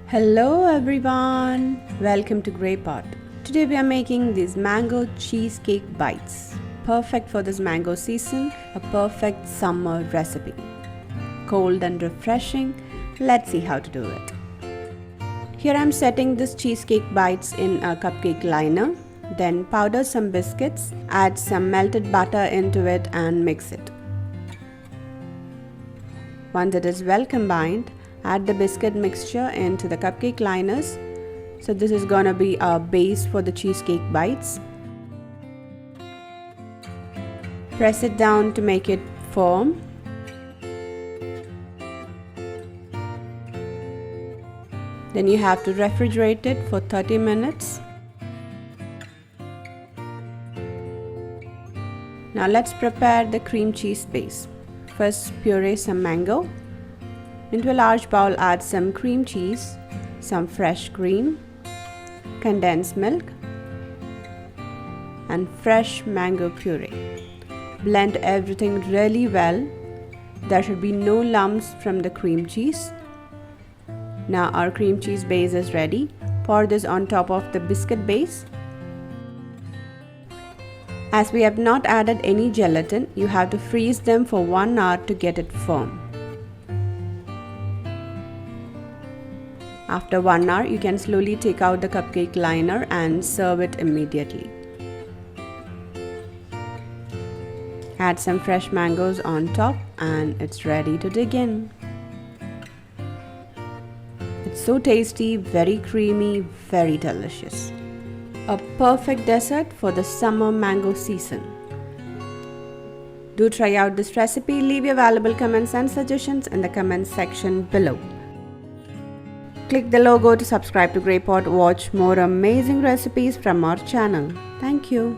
Hello everyone, welcome to Grey Pot. Today we are making these mango cheesecake bites. Perfect for this mango season, a perfect summer recipe. Cold and refreshing, let's see how to do it. Here I am setting this cheesecake bites in a cupcake liner. Then powder some biscuits, add some melted butter into it and mix it. Once it is well combined, add the biscuit mixture into the cupcake liners. So this is gonna be our base for the cheesecake bites. Press it down to make it firm. Then you have to refrigerate it for 30 minutes. Now let's prepare the cream cheese base. First puree some mango. Into a large bowl add some cream cheese, some fresh cream, condensed milk and fresh mango puree. Blend everything really well. There should be no lumps from the cream cheese. Now our cream cheese base is ready. Pour this on top of the biscuit base. As we have not added any gelatin, you have to freeze them for 1 hour to get it firm. After 1 hour, you can slowly take out the cupcake liner and serve it immediately. Add some fresh mangoes on top and it's ready to dig in. It's so tasty, very creamy, very delicious. A perfect dessert for the summer mango season. Do try out this recipe. Leave your valuable comments and suggestions in the comments section below. Click the logo to subscribe to Grey Pot. Watch more amazing recipes from our channel. Thank you.